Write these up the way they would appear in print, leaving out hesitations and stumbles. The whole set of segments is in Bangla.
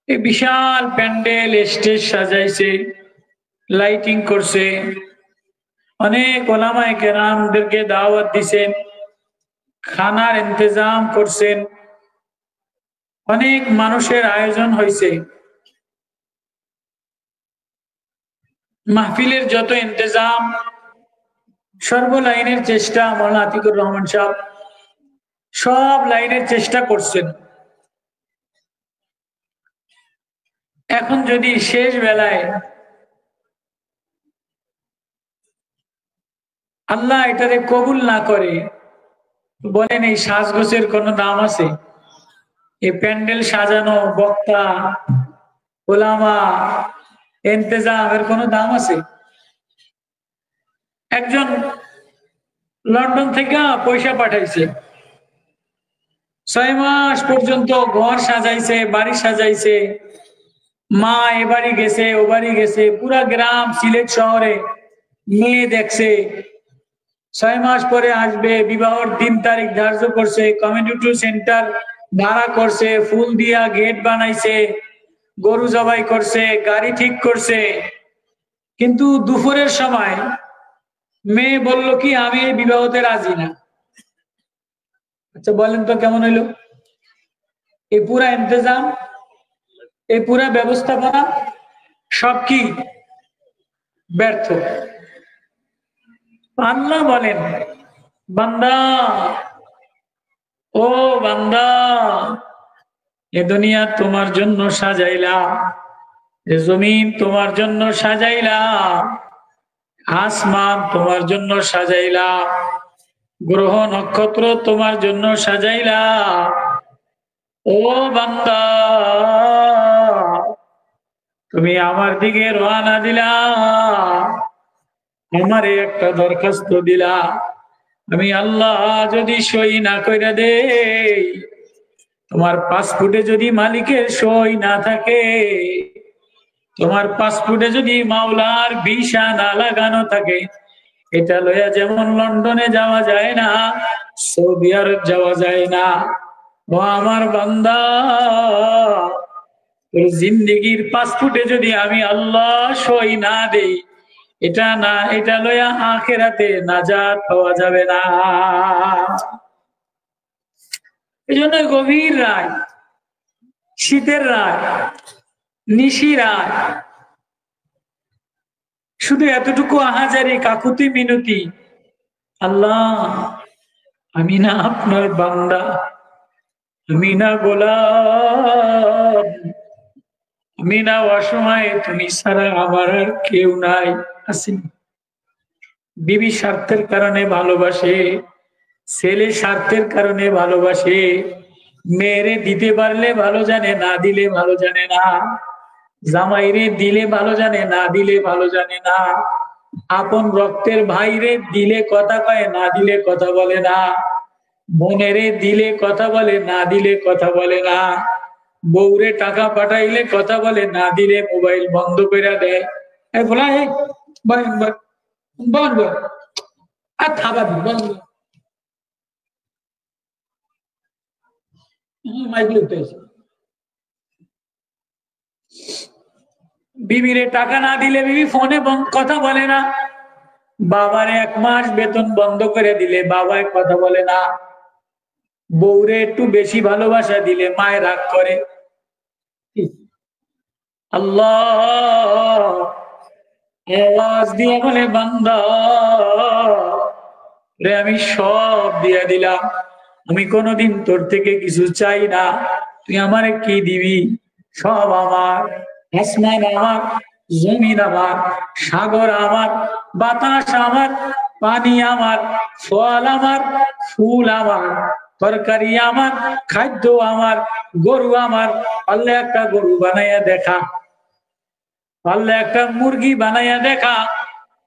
এই বিশাল প্যান্ডেল স্টেজ সাজাইছে, লাইটিং করছে, অনেক ওলামায়ে কেরামদেরকে দাওয়াত দিছেন, খানার ইন্তজাম করছেন, অনেক মানুষের আয়োজন হয়েছে। মাহফিলের যত ইন্তজাম, সর্ব লাইনের চেষ্টা মৌলানা আতিকুর রহমান সাহেব সব লাইনের চেষ্টা করছেন। এখন যদি শেষ বেলায় আল্লাহ এটারে কবুল না করে, বলেন এই সাজগোছের কোনো দাম আছে? এই প্যান্ডেল সাজানো, বক্তা, ওলামা, ইন্তজাম এর কোনো দাম আছে? একজন লন্ডন থেকে পয়সা পাঠাইছে, 6 মাস পর্যন্ত ঘর সাজাইছে, বাড়ি সাজাইছে, মা এ বাড়ি গেছে, ও বাড়ি গেছে, পুরা গ্রাম সিলেট শহরে মেয়ে দেখছে, 6 মাস পরে আসবে, বিবাহর দিন তারিখ ধার্য করছে, কমিউনিটি সেন্টার ভাড়া করছে, ফুল দিয়া গেট বানাইছে, গরু জবাই করছে, গাড়ি ঠিক করছে। কিন্তু দুপুরের সময় মেয়ে বলল কি, আমি এই বিবাহতে রাজি না। আচ্ছা বলেন তো কেমন হইলো? এই পুরা ইন্তজাম, এই পুরা ব্যবস্থাপনা সব কি ব্যর্থ। আল্লাহ বলেন, বান্দা, ও বান্দা, এ দুনিয়া তোমার জন্য সাজাইলাম, এ জমিন তোমার জন্য সাজাইলাম, আসমান তোমার জন্য সাজাইলাম, গ্রহ নক্ষত্র তোমার জন্য সাজাইলাম। ও বান্দা, তুমি আমার দিকে রওনা দিলা, আমারে একটা দরখাস্ত দিলা, আমি আল্লাহ যদি সই না কইরা দেই, তোমার পাসপোর্টে যদি মালিকের সই না থাকে, তোমার পাসপোর্টে যদি মাওলার ভিসা না লাগানো থাকে, এটা লইয়া যেমন লন্ডনে যাওয়া যায় না, সৌদি আরব যাওয়া যায় না। ও আমার বান্দা, তোর জিন্দেগির পাসপোর্টে যদি আমি আল্লাহ সই না দেই, এটা লইয়া আখিরাতে নাজাত পাওয়া যাবে না। এই জন্য গভীর রাত, শীতের রাত, নিশি রাত, শুধু এতটুকু আহাজারি, কাকুতি মিনতি, আল্লাহ আমি না আপনার বান্দা, আমি না গোলাম, আমি না অসময়ে, তুমি ছাড়া আমার আর কেউ নাই। আসেন, বিবি স্বার্থের কারণে ভালোবাসে, ছেলে স্বার্থের কারণে ভালোবাসে, মেয়েরে দিতে পারলে ভালো জানে, না দিলে ভালো জানে না, জামাইরে দিলে ভালো জানে, না দিলে ভালো জানে না, আপন রক্তের ভাইরে দিলে কথা কয়, না দিলে কথা বলে না, বোনেরে দিলে কথা বলে, না দিলে কথা বলে না, বউরে টাকা পাঠাইলে কথা বলে, না দিলে মোবাইল বন্ধ করে দেয়। বলা আর থাবা বন্ধ, বিবিরে টাকা না দিলে বিবি ফোনে কথা বলে না, বাবারে 1 মাস বেতন বন্ধ করে দিলে বাবায় কথা বলে না, বউরে একটু বেশি ভালোবাসা দিলে মায়ের রাগ করে। আল্লাহ আওয়াজ দিয়ে বলে, বান্দা রে, আমি সব দিয়ে দিলাম, আমি কোনোদিন তোর থেকে কিছু চাই না, তুই আমারে কি দিবি? সব আমার, আসমান আমার, জমিন আমার, সাগর আমার, বাতাস আমার, পানি আমার, ফল আমার, ফুল আমার, তরকারি আমার, খাদ্য আমার, গরু আমার। পারলে একটা গরু বানাইয়া দেখা, পারলে একটা মুরগি বানাইয়া দেখা,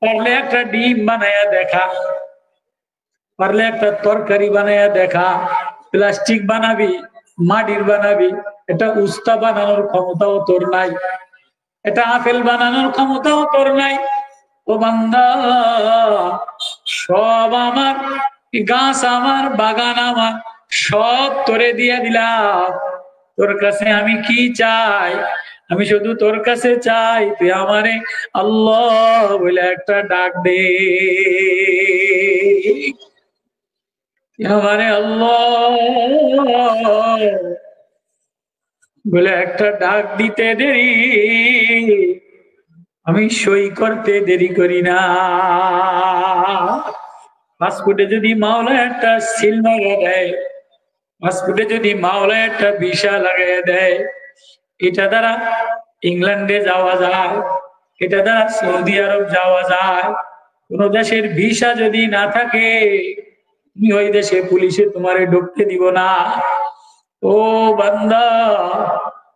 পারলে একটা ডিম বানাইয়া দেখা, পারলে একটা তরকারি বানাইয়া দেখা। প্লাস্টিক বানাবি, মাটির বানাবি, এটা উস্তা বানানোর ক্ষমতাও তোর নাই, এটা আপেল বানানোর ক্ষমতাও তোর নাই। ও বান্দা, সব আমার, গাছ আমার, বাগান আমার, সব তোরে দিয়ে দিলাম, তোর কাছে আমি কি চাই? আমি শুধু তোর কাছে চাই তুই আমারে আল্লাহ বলে একটা ডাক দে, আমারে আল্লাহ বলে একটা ডাক দিতে দেরি, আমি সই করতে দেরি করি না। পাসপোর্টে যদি মাওলা একটা সিল লাগাই দেয়, পাসপোর্টে যদি মাওলা একটা ভিসা লাগাই দেয়, এটা দ্বারা ইংল্যান্ডে যাওয়া যায়, এটা দ্বারা সৌদি আরব যাওয়া যায়। কোন দেশের ভিসা যদি না থাকে, তুমি ওই দেশে পুলিশে তোমারে ঢুকতে দিব না। ও বান্দা,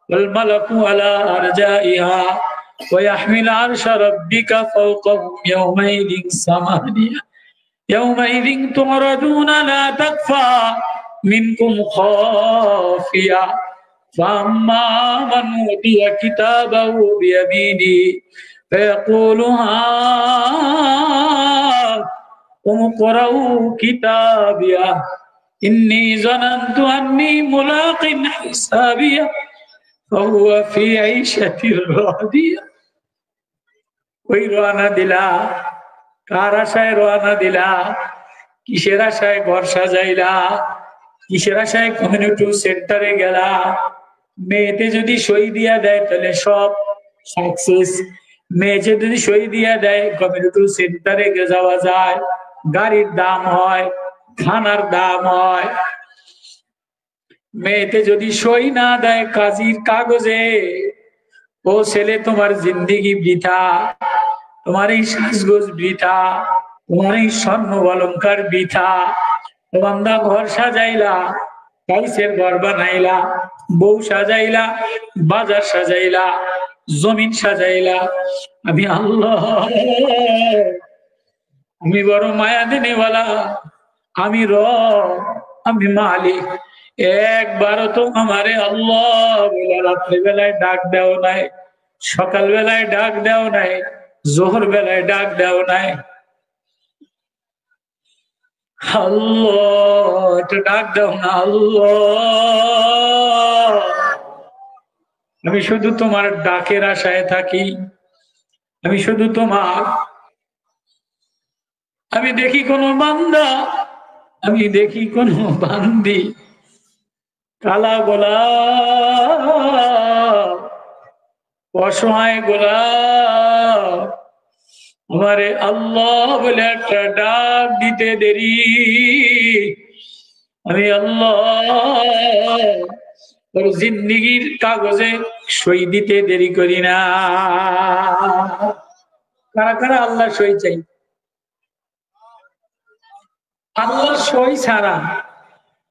ওয়াল মালাকু আলা আরজাইহা ওয়া ইয়াহমিল আরশা রাব্বিকা ফাওকাহুম ইয়াওমাইযিন সামানিয়া ইয়াওমাইযিন তুরাদুনা লা তাখফা মিনকুম খাফিয়া ফাম্মা মান উতিয়া কিতাবাহু বিয়ামিনি ফায়াকুলু হাকুম ইকরাউ কিতাবিয়া ইন্নী যানানতু আন্নী মুলাকিন হিসাবিয়া ফাহুয়া ফি আইশাতির রাদিয়া। ওই রওনা দিলা, কার আশায় রওনা দিলা? কিসের আশায় ঘর সাজাইলা? কিসের আশায় কমিউনিটি সেন্টারে গেলা? মেয়েতে যদি সই দিয়া দেয় তাহলে সব সাকসেস। মেয়েতে যদি সই দিয়া দেয় কমিউনিটি সেন্টারে যাওয়া যায়, গাড়ির দাম হয়, খানার দাম হয়। মেয়েতে যদি সই না দেয় কাজীর কাগজে, ও ছেলে তোমার জিন্দিগি বৃথা, তোমার এই সাজগোজ বৃথা, তোমার এই স্বর্ণ অলংকার বৃথা। বান্দা ঘর সাজাইলা, টাইসের ঘর বানাইলা, বউ সাজাইলা, বাজার সাজাইলা, জমিন সাজাইলা। আমি আল্লাহ, আমি বড় মায়া দেনেওয়ালা, আমি রব, আমি মালিক। একবারও তো আমারে আল্লাহ বলে রাত্রে বেলায় ডাক দেও নাই, সকাল বেলায় ডাক দেও নাই, জোহর বেলায় ডাক দেও নাই। আল্লাহ এটা ডাক দাও না আল্লাহ। আমি শুধু তোমার ডাকের আশায় থাকি, আমি শুধু তোমার। আমি দেখি কোন বান্দা, আমি দেখি কোন বান্দি কালা গোলাপ, অসহায় গোলাপ, আমারে আল্লাহ বলে একটা ডাক দিতে দেরি, আমি আল্লাহ ওর জিন্দিগির কাগজে সই দিতে দেরি করি না। কারা কারা আল্লাহ সই চাই? আল্লাহর সই ছাড়া,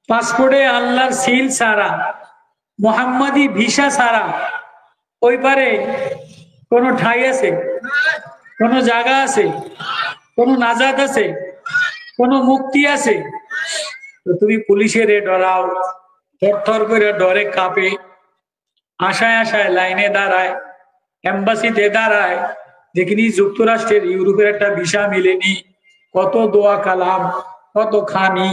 পাসপোর্টে আল্লাহর সিল ছাড়া, মোহাম্মদী ভিসা ছাড়া ওই পারে কোন ঠাই আছে? কোন জায়গা আছে? কোন নাজাত আছে? কোন মুক্তি আছে? তো তুমি পুলিশের ডরাও, থরথর করে ডরে কাঁপে, আশায় আশায় লাইনে দাঁড়ায়, এম্বাসিতে দাঁড়ায়, দেখিনি যুক্তরাষ্ট্রের ইউরোপের একটা ভিসা মিলেনি। কত দোয়া কালাম, কত খানি,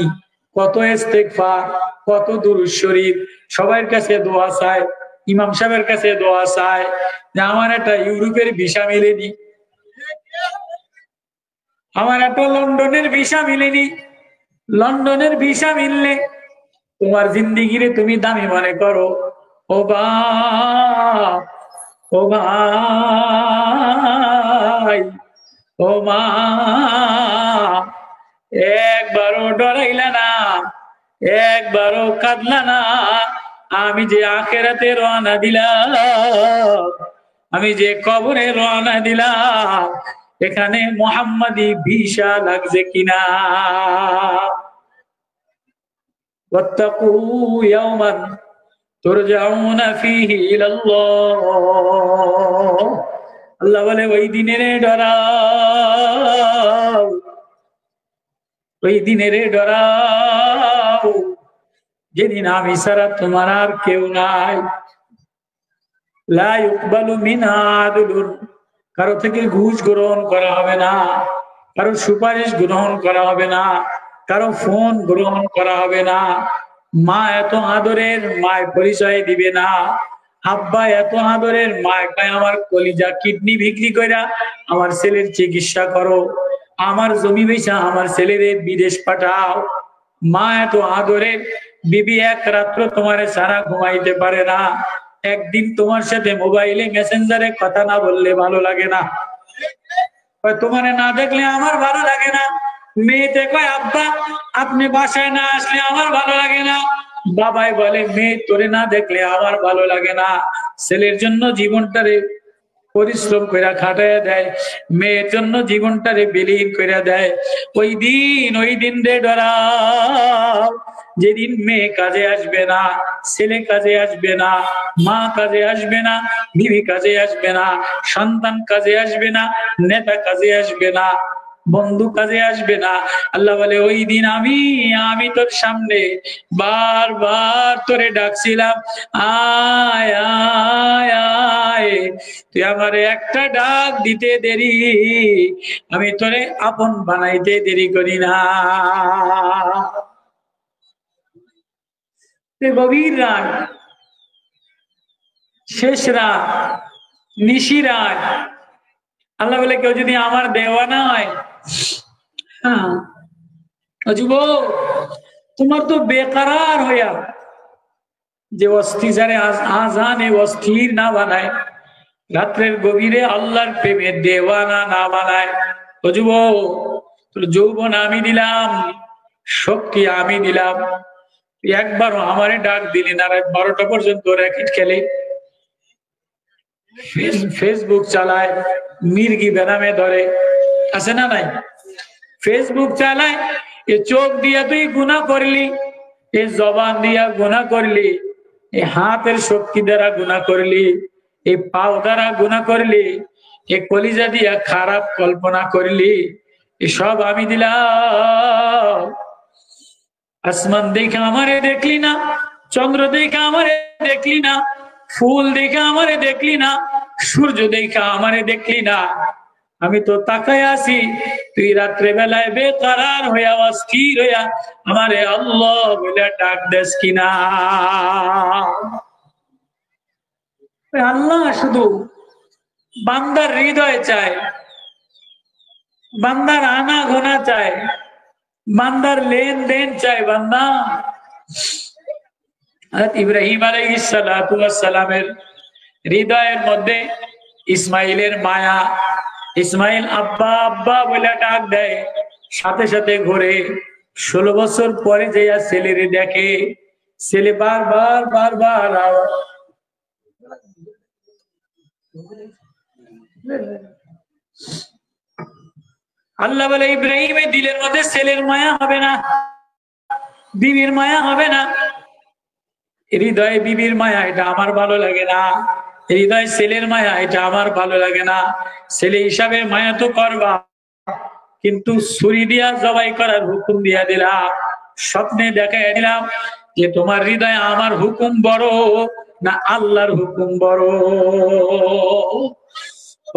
কত ইস্তেগফার, কত দুরূদ শরীফ, সবার কাছে দোয়া চায়, ইমাম সাহেবের কাছে দোয়া চায় যে আমার একটা ইউরোপের ভিসা মিলেনি, আমার একটা লন্ডনের ভিসা মিলেনি। লন্ডনের ভিসা মিললে তোমার জিন্দিগিরে তুমি দামি মনে করো। ও বাপ, ও ভাই, ও মা, একবারও ডরাইলা না, একবারও কাঁদলা না। আমি যে আখেরাতে রওনা দিলাম, আমি যে কবরে রওনা দিলাম, এখানে মুহাম্মাদি ভিসা লাগছে কিনা। ওয়াত্তাকু ইয়াওমান তুরজাউনা ফীহি ইলাল্লাহ। আল্লাহ বলে ওই দিনের ডরাও, ওই দিনের ডরাও যেদিন আমি ছাড়া তোমার আর কেউ নাই। লা ইউকবালু মিনহা আদলুন, কারো থেকে ঘুষ গ্রহণ করা হবে না, কারো সুপারিশ গ্রহণ করা হবে না, কারো ফোন গ্রহণ করা হবে না, মা এত আদরের, মায়ের পরিচয় দিবে না। আব্বা এত আদরের, মা কয় আমার কলিজা কিডনি বিক্রি কইরা আমার ছেলের চিকিৎসা করো, আমার জমি বেচা আমার ছেলেরে বিদেশ পাঠাও। মা এত আদরের, বিবি এক রাত্র তোমার সারা ঘুমাইতে পারে না, একদিন তোমার সাথে মোবাইলে মেসেঞ্জারে কথা না বললে ভালো লাগে না, তোমার না দেখলে আমার ভালো লাগে না। মেয়েতে কয় আব্বা আপনি বাসায় না আসলে আমার ভালো লাগে না। বাবাই বলে মেয়ে তোরে না দেখলে আমার ভালো লাগে না। ছেলের জন্য জীবনটারে পরিশ্রম করে খাটাইয়া দেয়, মেয়ের জন্য জীবনটারে বিলীন করে দেয়। ওই দিন রে ডরাও যেদিন মেয়ে কাজে আসবে না, ছেলে কাজে আসবে না, মা কাজে আসবে না, বিবি কাজে আসবে না, সন্তান কাজে আসবে না, নেতা কাজে আসবে না, বন্ধু কাজে আসবে না। আল্লাহ বলে ওই দিন আমি তোর সামনে বারবার তোরে ডাকছিলাম, আয় আয় আয়, তুই আমার একটা ডাক দিতে দেরি, আমি তোরে আপন বানাইতে দেরি করি না। গভীর রাত, শেষ রাত, নিশি রাত, আল্লাহ বলে কেউ যদি আমার দেওয়ানা হয়, হ্যাঁ যুবক তোমার তো বেকারার হইয়া যে অস্থিরে আজান অস্থির না বানায়, রাত্রের গভীরে আল্লাহর প্রেমে দেওয়ানা না বানায়, ও যুবক তোর যৌবন আমি দিলাম, শক্তি আমি দিলাম, একবারও আমারে ডাক দিলি না, রাত 12টা পর্যন্ত র্যাকেট খেলে, ফেসবুক চালায়, মির্গি বেনামে ধরে, আছে না নাই? ফেসবুক চালায়, এ চোখ দিয়া তুই গুনাহ করলি, এ জবান দিয়া গুনাহ করলি, এই হাতের শক্তি দ্বারা গুনাহ করলি, এই পাও দ্বারা গুনাহ করলি, এই কলিজা দিয়া খারাপ কল্পনা করলি, এসব আমি দিলাম। আসমান দেখে আমারে দেখলি না, চন্দ্র দেখে আমারে দেখলি না, ফুল দেখে আমারে দেখলি না, সূর্য দেখে আমারে দেখলি না, আমি তো তাকায় আছি, তুই রাত্রে বেলায় বেকারার হইয়া অস্থির হইয়া আমারে আল্লাহ বলে ডাক দেস কিনা। আল্লাহ শুধু বান্দার হৃদয় চায়, বান্দার আনা গোনা চায়, বান্দার লেনদেন চায়। বান্দা ইব্রাহিম আলাইহিস সালাতু ওয়াস সালামের হৃদয়ের মধ্যে ইসমাইলের মায়া, ইসমাইল আব্বা আব্বা বলে ডাক দেয়, সাথে সাথে ঘুরে 16 বছর পরে যে ছেলেরে দেখে, ছেলে বারবার বারবার আল্লাহ বলে ইব্রাহিমের দিলের মধ্যে ছেলের মায়া হবে না, বিবির মায়া হবে না, হৃদয়ে বিবির মায়া, এটা আমার ভালো লাগে না, হৃদয় ছেলের মায়া, এটা আমার ভালো লাগে না। ছেলে হিসাবে মায়া তো করবা, কিন্তু ছুরি দিয়া জবাই করার হুকুম দিয়া দিলাম, স্বপ্নে দেখাই দিলাম যে তোমার হৃদয়ে আমার হুকুম বড় না আল্লাহর হুকুম বড়।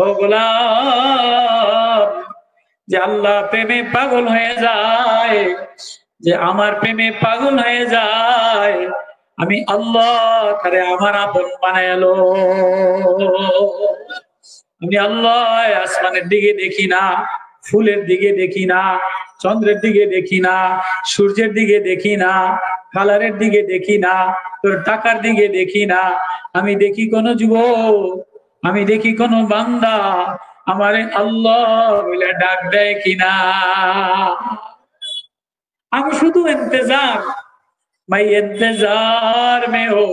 ও গোলাম, যে আল্লাহ প্রেমে পাগল হয়ে যায়, যে আমার প্রেমে পাগল হয়ে যায়, আমি আল্লাহ তারে আমার আপন বানাইলো। আমি আল্লাহ আসমানের দিকে দেখি না, ফুলের দিকে দেখি না, চন্দ্রের দিকে দেখি না, সূর্যের দিকে দেখি না, কালারের দিকে দেখি না, তোর টাকার দিকে দেখি না, আমি দেখি কোন যুবক, আমি দেখি কোন বান্দা আমারে আল্লাহ বলে ডাক দেয় কিনা। আমি শুধু ইন্তজার, ভাই ইন্তজার মে হো,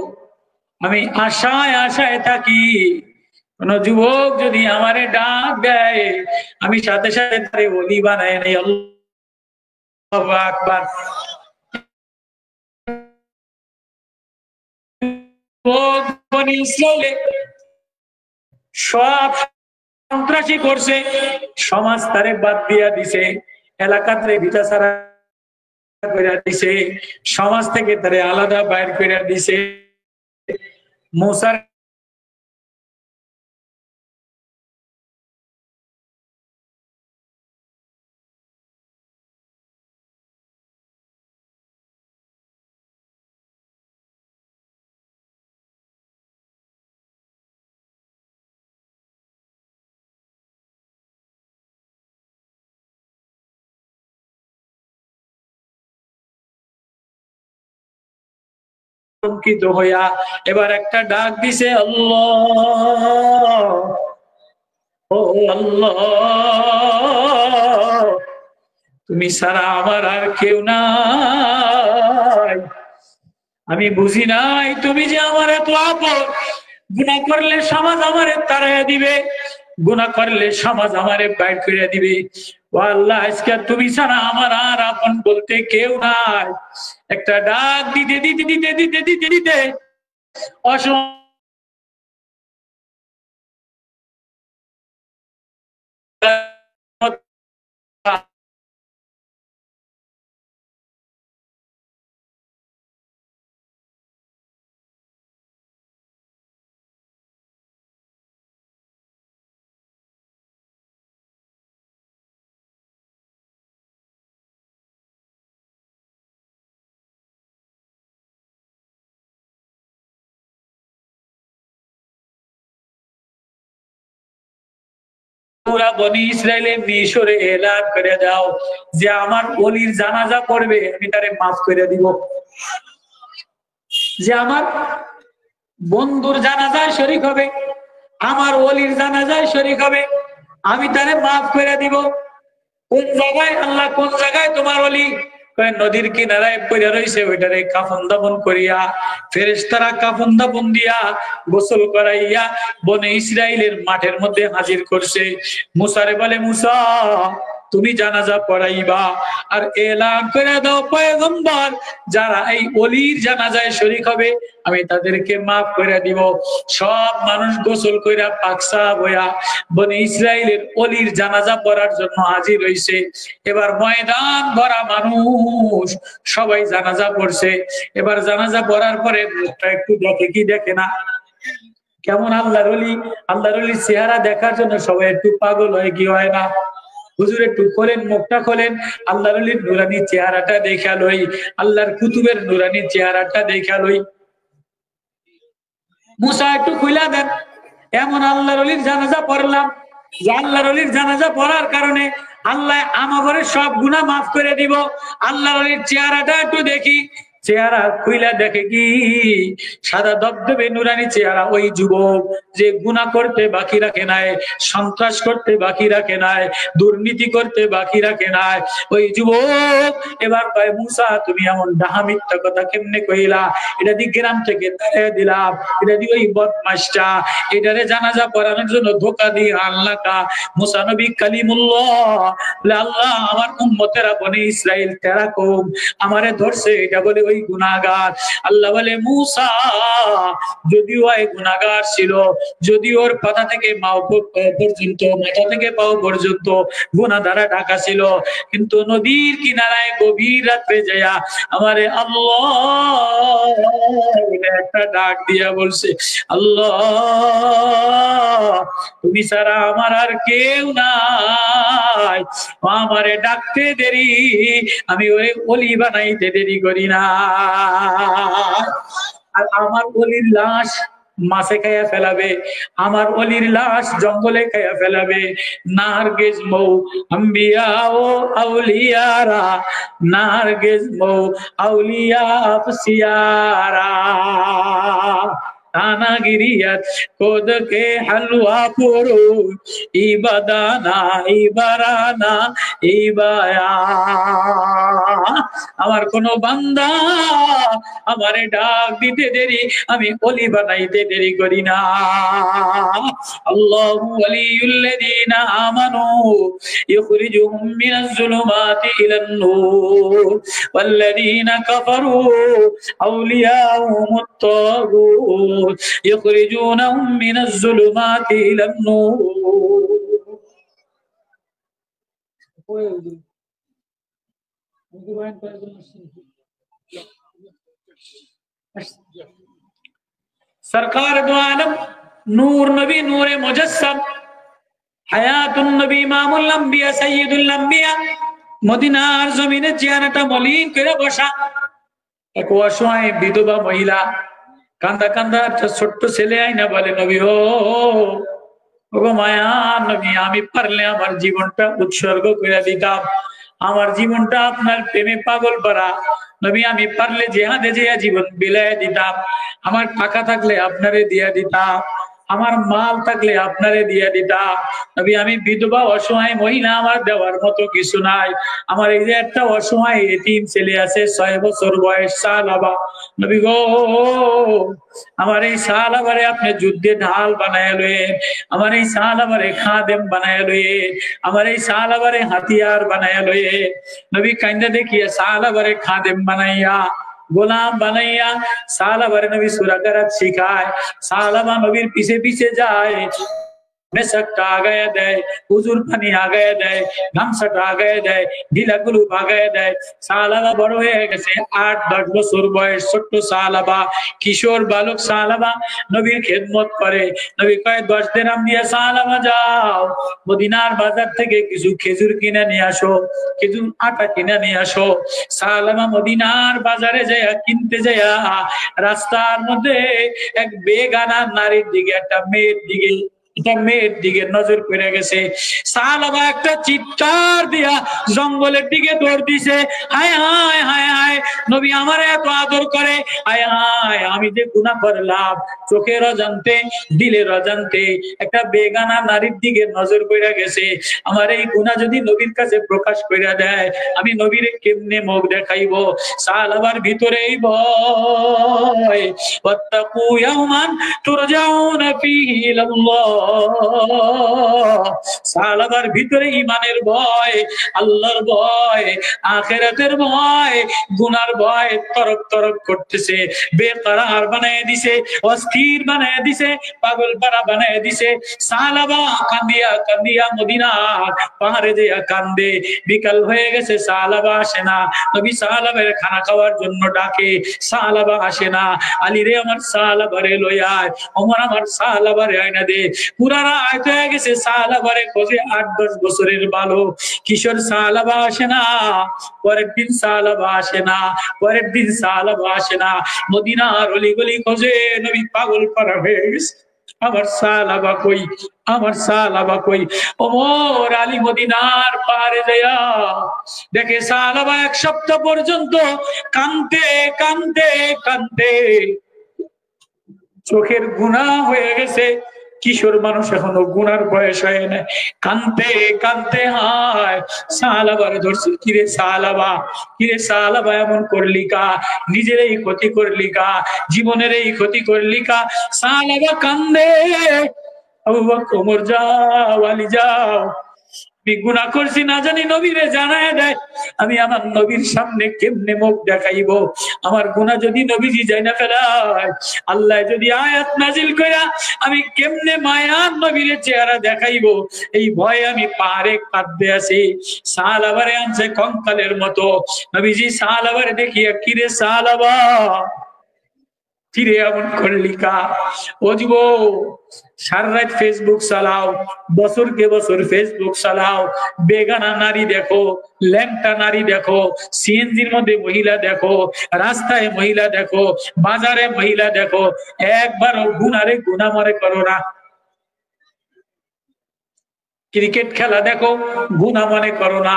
আমি আশায় আশায় থাকি, কোন যুবক যদি আমারে ডাক দেয়, আমি সাথে সাথে তারে ওলি বানায় নেই। আল্লাহু আকবার। বনি ইসরাইলে সব সন্ত্রাসী করছে, সমাজ তারে বাদ দিয়া দিছে, এলাকাতে ভিটা ছাড়া করে দিছে, সমাজ থেকে তারে আলাদা বাইর করে দিছে। মুসার আতঙ্কিত হইয়া এবার একটা ডাক দিছে, আল্লাহ, ও আল্লাহ, তুমি ছাড়া আমার আর কেউ নাই। আমি বুঝি নাই তুমি যে আমার এত আপন। গুনাহ করলে সমাজ আমারে তাড়াইয়া দিবে, গুনাহ করলে সমাজ আমারে বাইর করে দিবে। ও আল্লাহ, আজকে তুমি ছাড়া আমার আর আপন বলতে কেউ নাই। একটা ডাক দিতে দিতে দিতে দিতে দিতে দিতে অসম পুরা বনি ইসরায়েলের মিশরে এলান করে দাও যে আমার ওলির জানাজা পড়বে, আমি তারে মাফ করে দিব। যে আমার বন্ধুর জানাজায় শরীক হবে, আমার ওলির জানাজায় শরীক হবে, আমি তারে মাফ করে দিব। কোন জায়গায় আল্লাহ, কোন জায়গায় তোমার ওলি? নদীর কিনারায় পড়ে রয়েছে, ওইটারে কাফন দাফন করিয়া ফেরেশতারা কাফন দাফন দিয়া গোসল করাইয়া বনে ইসরাইলের মাঠের মধ্যে হাজির করছে। মুসারে বলে, মুসা তুমি জানাজা পড়াইবা আর এলান করে দাও পয়গম্বর, যারা এই ওলির জানাজায় শরীক হবে আমি তাদেরকে মাফ করে দিব। সব মানুষ গোসল কইরা পাকসা হইয়া বনে ইসরাইলের ওলির জানাজা পড়ার জন্য হাজির হইছে। এবার ময়দান ভরা মানুষ, সবাই জানাজা পড়ছে। এবার জানাজা পড়ার পরে মুখটা একটু দেখে কি দেখে না? কেমন আল্লাহর ওলি, আল্লাহর ওলির চেহারা দেখার জন্য সবাই একটু পাগল হয়, কি হয় না? হুজুর একটু খোলেন, মুখটা খোলেন, আল্লাহর ওলির নুরানি চেহারাটা দেখা লই, আল্লাহর কুতুবের নুরানি চেহারাটা দেখা লই। মুসা একটু খুইলা দেন। এমন আল্লাহর ওলির জানাজা পড়লাম যে আল্লাহর ওলির জানাজা পড়ার কারণে আল্লাহ আমাদের সব গুনাহ মাফ করে দিব। আল্লাহর ওলির চেহারাটা একটু দেখি। চেহারা খুইলা দেখে কি সাদা দবদবে নুরানি চেহারা। ওই যুবক যে গুনাহ করতে বাকি রাখে নাই, সন্ত্রাস করতে বাকি রাখে নাই, দুর্নীতি করতে বাকি রাখে নাই, ওই যুবক এবার কয়, মুসা তুমি এমন ডাহা মিথ্যা কথা কেমনে কইলা? এটা দিয়ে গ্রাম থেকে তাড়িয়ে দিলাম, এটা দিয়ে ওই বদমাশটা এটারে জানাজা পড়ানোর জন্য ধোকা দিয়ে আল্লাহ কা। মুসা নবী কালিমুল্লাহ, আল্লাহ আমার উম্মতেরা বনে ইসরাইল তেরা কম আমারে ধরছে, এটা বলে ওই গুনাহগার। আল্লাহ বলে, মুসা যদিও ওই গুনাহগার ছিল, যদি ওর পাতা থেকে পাও পর্যন্ত, মাথা থেকে পাও পর্যন্ত গুনাহ দ্বারা ঢাকা ছিল, কিন্তু নদীর কিনারায় গভীর রাত্রে যায়া আমারে আল্লাহ একটা ডাক দিয়া বলছে, আল্লাহ তুমি ছাড়া আমার আর কেউ নাই, আমারে ডাকতে দেরি, আমি ওই ওলি বানাইতে দেরি করি না। আর আমার ওলির লাশ মাছে খাইয়া ফেলাবে, আমার ওলির লাশ জঙ্গলে খাইয়া ফেলাবে। নারগিস মৌ আম্বিয়া ও আউলিয়ারা, নারগিস মৌ আউলিয়া আফসিয়ারা, তানা গিরিয়াত কোদ কে হালুয়া পুরো ইবাদানা ইবারানা ইবায়া। আমার কোন বান্দা আমারে ডাক দিতে দেরি, আমি ওলি বানাইতে দেরি করি না। আল্লাহু ওয়ালিউল্লাযীনা আমানু ইখরিজুহুম মিনাজ যুলুমাতি ইলান নূর ওয়াল্লাযীনা কাফারু আউলিয়াউহুমুত তাগুত ইখরিজুনাহুম মিনাজ যুলুমাতি ইলান নূর। सरकार दो आलम नूर नबी नूरे मुजस्सम হায়াতুন নবী ইমামুল আম্বিয়া সাইয়্যিদুল আম্বিয়া মদিনার জমিনে চেহারাটা মলিন করে বসা এক অসহায় বিধবা মহিলা, কান্দা কান্দা একটা ছোট্ট ছেলে আইনা বলে, নবী ও মায়া নবী, আমি পারলে আমার জীবনটা উৎসর্গ করে দিতাম, আমার জীবনটা আপনার প্রেমে পাগল করা নবী, আমি পারলে জিহাদে যেয়া জীবন বিলায় দিতাম, আমার টাকা থাকলে আপনারে দিয়া দিতাম, আমার মাল থাকলে আপনারে দিয়া দিতাম নবী। আমি বিধবা অসহায় মহিলা, আমার দেওয়ার মতো কিছু নাই। আমার এই যে একটা অসহায় এতিম ছেলে আছে, 6 বছর বয়স, সালাবা নবী গো, আমার এই সালাবারে আপনি যুদ্ধে ঢাল বানায় লয়েন, আমার এই সালাবারে খাদেম বানায় লয়েন, আমার এই সালাবারে হাতিয়ার বানায় লয়েন নবী। কাইন্দা দেখিয়া সালাবারে খাদেম বানাইয়া, গোলাম বানাইয়া সালাবারে নবী সূরা কেরাত শিখায়। সালাবা নবীর পিছে পিছে যায়, মেসাকটা আগায়া দেয়, হুজুর পানি আগায়া দেয়, গামছাটা আগায়া দেয়, ঢিলাগুলো আগায়া দেয়। সালাবা বড় হয়ে গেছে, 8-10 বছর বয়স, ছোট্ট সালাবা, কিশোর বালক সালাবা নবীর খেদমত করে। নবী কয় 10 দিরহাম দিয়ে সালাবা যাও, মদিনার বাজার থেকে কিছু খেজুর কিনে নিয়ে আসো, খেজুর আটা কিনে নিয়ে আসো। সালাবা মদিনার বাজারে যায়, কিনতে যায়, রাস্তার মধ্যে এক বেগানা নারীর দিকে, একটা মেয়ের দিকে, এটা মেয়ের দিকে নজর পড়ে গেছে। সালাবা একটা চিৎকার দিয়া জঙ্গলের দিকে দৌড় দিছে, হায় হায় হায় হায়, নবী আমার এত আদর করে, হায় হায় আমি যে গুনাহ করলাম, চোখের অজান্তে দিলের অজান্তে একটা বেগানা নারীর দিকে নজর পড়ে গেছে। আমার এই গুনাহ যদি নবীর কাছে প্রকাশ করে দেয়, আমি নবীরে কেমনে মুখ দেখাইব? সালাবার ভিতরে এই ভয়, ওয়াত্তাকু ইয়াওমান তুরজাউনা ফীহি ইলাল্লাহ, সালাবার ভিতরে ঈমানের ভয়, আল্লাহর ভয়, আখিরাতের ভয়, গুনার ভয় তরক তরক করতেছে, বেকরার বানায় দিছে, অস্থির বানায় দিছে, পাগল পারা বানায় দিছে। সালাবা কান্দিয়া কান্দিয়া মদিনার পাহাড়ে যেয়া কান্দে। বিকাল হয়ে গেছে, সালাবা আসে না। নবী সালাবের খানা খাওয়ার জন্য ডাকে, সালাবা আসে না। আলী রে আমার সালাবারে লইয়া আয়, ওমর আমার সালাবারে আয়না দে। পুরা রাত হয়ে গেছে, সালাবারে খোঁজে, 8-10 বছরের বালক কিশোর, সালাবা আসে না। পরের দিন সালাবা আসে না, পরের দিন সালাবা আসে না। মদিনার অলি গলি খোঁজে, নবী পাগল পারা হয়ে গেছে, আমার সালাবা কই, আমার সালাবা কই। ওমর আলী মদিনার পারে যায়া দেখে সালাবা 1 সপ্তাহ পর্যন্ত কাঁদতে কাঁদতে কাঁদতে চোখের গুনাহ হয়ে গেছে। কিশোর মানুষ, এখনো গুনার বয়স হয় না, কানতে কানতে হায় সালাবার ধরছে, কিরে সালাবা, কিরে সালাবা এমন করলি কা, নিজের এই ক্ষতি করলি কা, জীবনের এই ক্ষতি করলি কা। সালাবা কান্দে, আবু বকর ওমর যাও, আলী যাও, আমি গুনাহ করছি না জানি নবীরে জানায় দেয়, আমি আমার নবীর সামনে কেমনে মুখ দেখাইব? আমার গুনাহ যদি নবীজি জানা ফেলায়, আল্লাহ যদি আয়াত নাজিল কইরা, আমি কেমনে মায়ার নবীর চেহারা দেখাইব? এই ভয়ে আমি পাহাড়ে কাঁদতে আছি। সালাবারে আনছে কঙ্কালের মতো। নবীজি সালাবারে দেখিয়া, কিরে সালাবা, কিরে এমন করলি কা? ও যুবক, সারা রাত ফেসবুক চালাও, বছরকে বছর ফেসবুক চালাও, বেগানা নারী দেখো, ল্যাংটা নারী দেখো, সিএনজির মধ্যে মহিলা দেখো, রাস্তায় মহিলা দেখো, বাজারে মহিলা দেখো, একবারও গুনারে গুনাহ মনে করো না। ক্রিকেট খেলা দেখো, গুনাহ মনে করো না।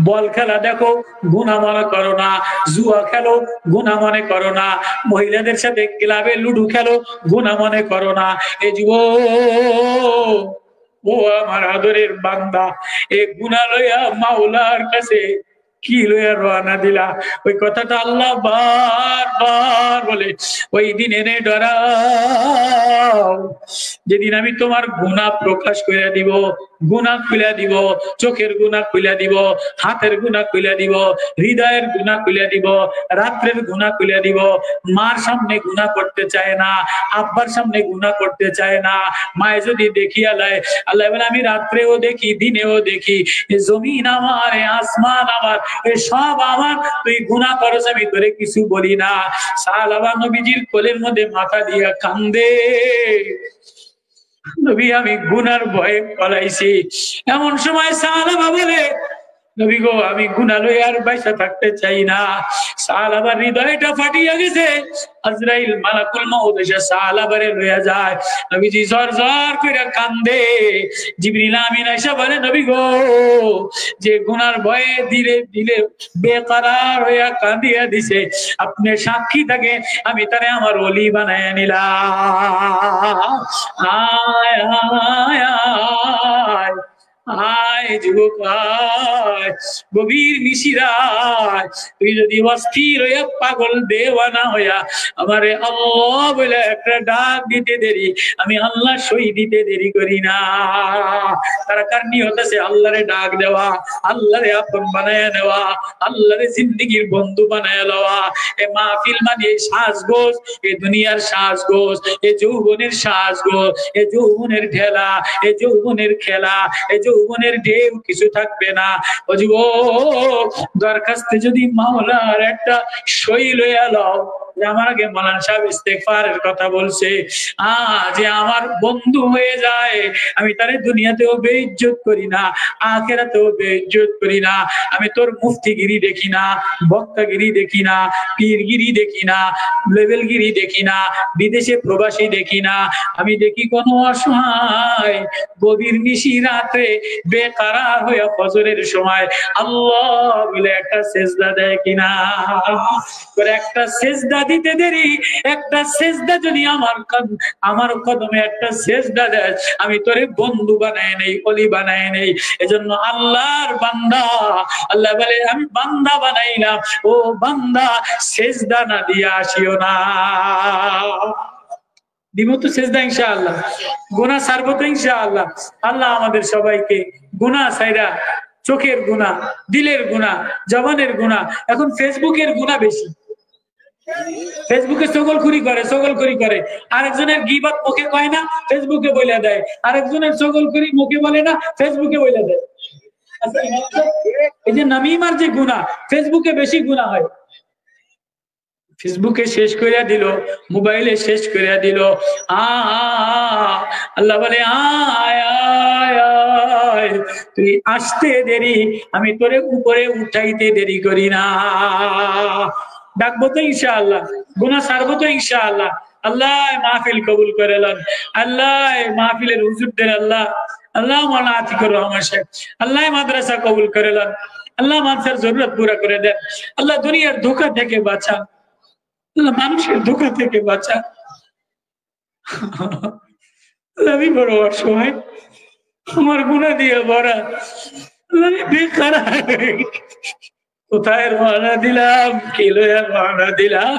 বল খেলা দেখো, গুনাহ মনে করো না। জুয়া খেলো, গুনাহ মনে করো না। মহিলাদের সাথে ক্লাবে লুডু খেলো, গুনাহ মনে করো না। এই যুবক, ও আমার আদরের বান্দা, এই গুনাহ লইয়া মাওলার কাছে কি লইয়া রওনা দিলা? ওই কথাটা আল্লাহ বারবার বলে, ওই দিনের ডরাও যেদিন আমি তোমার গুনাহ প্রকাশ করে দিব, গুনাহ খুলে দিব, চোখের গুনাহ খুলে দিব, হাতের গুনাহ খুলে দিব, হৃদয়ের গুনাহ খুলে দিব, রাত্রের গুনাহ খুলে দিব। মার সামনে গুনাহ করতে চায় না, আব্বার সামনে গুনাহ করতে চায় না। মায়ে যদি দেখিয়া লয়, আল্লাহ বলে আমি রাত্রেও দেখি, দিনেও দেখি, জমিন আমার, আসমান আমার, সব আমার, তুই গুনাহ করছ, আমি তোরে কিছু বলি না। সাহাবা নবীজির কোলের মধ্যে মাথা দিয়া কান্দে, নবী আমি গুনার ভয়ে পলাইছি। এমন সময় সাহাবা বলে, নবী গো আমি গুনাহ লয়ে আর বাইসা থাকতে চাই না। সাহাবার হৃদয়টা ফাটিয়া গেছে। আজরাইল মালাকুল মউত এসে সাহাবারে লইয়া যায়। নবীজি জর জর কইরা কান্দে। জিবরিল আমিন এসে বলে নবী গো যে গুনার ভয়ে ধীরে ধীরে বেকরার হইয়া কাঁদিয়া দিছে, আপনি সাক্ষী থাকে আমি তারে আমার ওলি বানায় নিলাম। আয় আয় আয় আয় যুবক আয়, গভীর নিশিরায় তুই যদি অস্থির হইয়া পাগল দেওয়ানা হইয়া আমারে আল্লাহ বলে একটা ডাক দিতে দেরি, আমি আল্লাহ সই দিতে দেরি করি না। তারা কার নিয়ত আছে আল্লাহরে ডাক দেওয়া, আল্লাহরে আপন বানায় নেওয়া, আল্লাহরে জিন্দেগির বন্ধু বানায় লওয়া। এ মাহফিল মানে সাজগোজ, এ দুনিয়ার সাজগোজ, এ যৌবনের সাজগোজ, এ যৌবনের ঢেলা, এ যৌবনের খেলা, এ যৌবনের ঢেউ কিছু থাকবে না। ও যুবক দরখাস্তে যদি মাওলার একটা সই লইয়া লও, আমার আগে মৌলানা সাহেব ইস্তেগফারের কথা বলছে, যে আমার বন্ধু হয়ে যায় আমি তারে দুনিয়াতেও বেইজ্জত করি না, আখিরাতেও বেইজ্জত করি না। আমি তোর মুফতিগিরি দেখি না, বক্তাগিরি দেখি না, পীরগিরি দেখি না, লেভেলগিরি দেখি না, বিদেশে প্রবাসী দেখি না। আমি দেখি কোন অসহায় গভীর নিশি রাতে বেকারার হয়ে ফজরের সময় আল্লাহ বলে একটা সেজদা দেয় কিনা। একটা সেজদা দিতে দেরি, একটা সেজদা যদি আমার কদমে একটা সেজদা দেয়, আমি তোরে বন্ধু বানায় নেই, অলি বানায় নেই। এজন্য আল্লাহর বান্দা, আল্লাহ বলে আমি বান্দা বানাইলাম, ও বান্দা সেজদা না দিয়া আসিও না। দিব তো সেজদা ইনশাআল্লাহ, গুনাহ ছাড়বো তো ইনশাআল্লাহ। আল্লাহ আমাদের সবাইকে গুনাহ ছাইরা, চোখের গুনাহ, দিলের গুনাহ, জবানের গুনাহ, এখন ফেসবুকের গুনাহ বেশি। ফেসবুকে চগলখুরি করে, আরেকজনের গীবত মুখে কয় না, ফেসবুকে বইলা দেয়। আরেকজনের চগলখুরি মুখে বলে না, ফেসবুকে বইলা দেয়। এই যে নামিমার যে গুনাহ, ফেসবুকে বেশি গুনাহ হয়। ফেসবুকে শেষ করিয়া দিল, মোবাইলে শেষ করিয়া দিল। আল্লাহ বলে আয় আয় আয়, তুই আসতে দেরি, আমি তোরে উপরে উঠাইতে দেরি করি না। ডাকবো তো ইনশাআল্লাহ, গুনাহ ছাড়বো তো ইনশাআল্লাহ। আল্লাহ মাহফিল কবুল করে নেন, আল্লাহ মাহফিলের হুজুরদের আল্লাহ, আল্লাহ মাওলানা আতিকুর রহমান সাহেব, আল্লাহ মাদ্রাসা কবুল করে নেন, আল্লাহ মাদ্রাসার জরুরত পুরা করে দেন। আল্লাহ দুনিয়ার ধোঁকা থেকে বাঁচান, মানুষের ধোঁকা থেকে বাঁচা। আমি বড় অসহায়, আমার গুনাহ দিয়ে ভরা, আমি বেকার, কোথায় রওনা দিলাম, কি লইয়া রওনা দিলাম।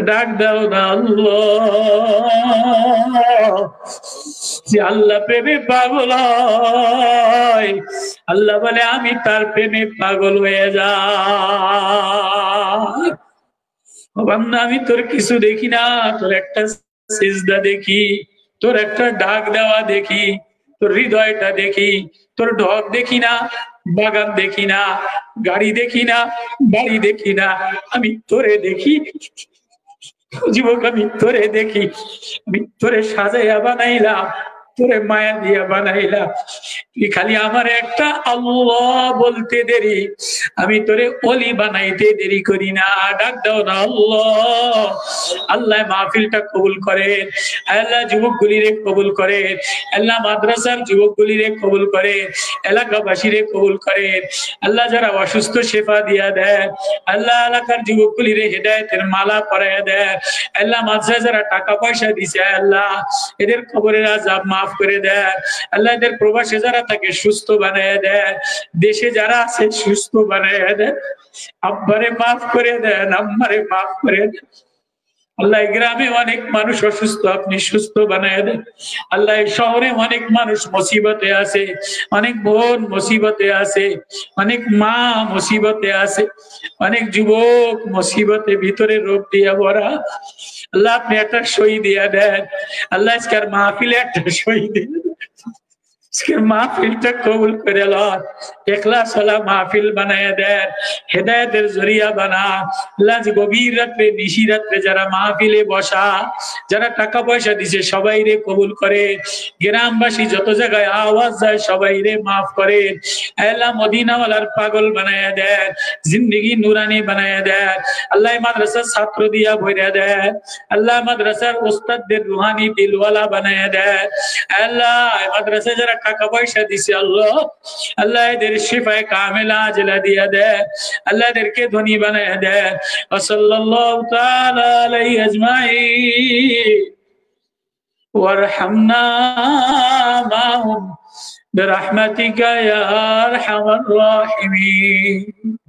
ডাক দাও না আল্লাহ, যে আল্লাহ প্রেমে পাগল হয়, আল্লাহ বলে আমি তার প্রেমে পাগল হয়ে যাই। বান্দা আমি তোর কিছু দেখি না, তোর একটা সিজদা দেখি, তোর একটা ডাক দেওয়া দেখি, তোর হৃদয়টা দেখি, তোর ঢক দেখি না, বাগান দেখি না, গাড়ি দেখি না, বাড়ি দেখি না, আমি তোরে দেখি। যুবক আমি তোরে দেখি, আমি তোরে সাজাইয়া বানাইলাম, তোরে মায়া দিয়া বানাইলাম, তুই খালি আমার একটা আল্লাহ বলতে দেরি, আমি তোরে ওলি বানাইতে দেরি করি না। ডাক দাও না আল্লাহ। আল্লাহ মাহফিলটা কবুল করেন, আল্লাহ যুবক গুলিরে কবুল করেন, আল্লাহ মাদ্রাসার যুবক গুলিরে কবুল করেন, এলাকাবাসীরে কবুল করেন। আল্লাহ যারা অসুস্থ শেফা দিয়া দেন, আল্লাহ এলাকার যুবক গুলিরে হেদায়েতের মালা পরাইয়া দেন। আল্লাহ মাদ্রাসায় যারা টাকা পয়সা দিছে, আল্লাহ এদের কবরের আযাব মাফ করে দেন। আল্লাহ এদের প্রবাসে যারা থাকে সুস্থ বানাইয়া দেন, দেশে যারা আছে সুস্থ বানাইয়া দেন। আব্বারে মাফ করে দেন, আম্মারে মাফ করে দেন। আল্লাহ গ্রামে অনেক মানুষ অসুস্থ, আপনি সুস্থ বানায় দেন। আল্লাহ শহরে অনেক মানুষ মুসিবতে আছে, অনেক বোন মুসিবতে আছে, অনেক মা মুসিবতে আছে, অনেক যুবক মুসিবতে ভিতরে রোগ দিয়া ভরা। আল্লাহ আপনি একটা সই দিয়া দেন। আল্লাহ আজকের মাহফিলে একটা সই দিন, মাহফিলটা কবুল করে লন, ইখলাস ওয়ালা মাহফিল বানায় দেন, হেদায়েতের জরিয়া বানান। আল্লাহ গভীর রাত্রে নিশি রাত্রে যারা মাহফিলে বসা, যারা টাকা পয়সা দিছে সবাই রে কবুল করে। গ্রামবাসী যত জায়গায় আওয়াজ যায় সবাই রে মাফ করে। আল্লাহ মদিনাওয়ালার পাগল বানায়া দেন, জিন্দেগি নুরানি বানায়া দেন। আল্লাহ মাদ্রাসার ছাত্র দিয়া ভইরা দেন। আল্লাহ মাদ্রাসার ওস্তাদদের রুহানি দিলওয়ালা বানায়া দেন। আল্লাহ মাদ্রাসায় যারা টাকা পয়সা দিছে আল্লাহ, আল্লাহ এদের শিফায়ে কামিলা আজলা দিয়া দেন। আল্লাহ এদেরকে ধনী বানায়া দেন। ওয়াসাল্লাল্লাহু তাআলা আলাইহি আজমাইন ওয়ারহামনা মাহুম বিরহমাতিকা ইয়া আরহামার রাহিমিন।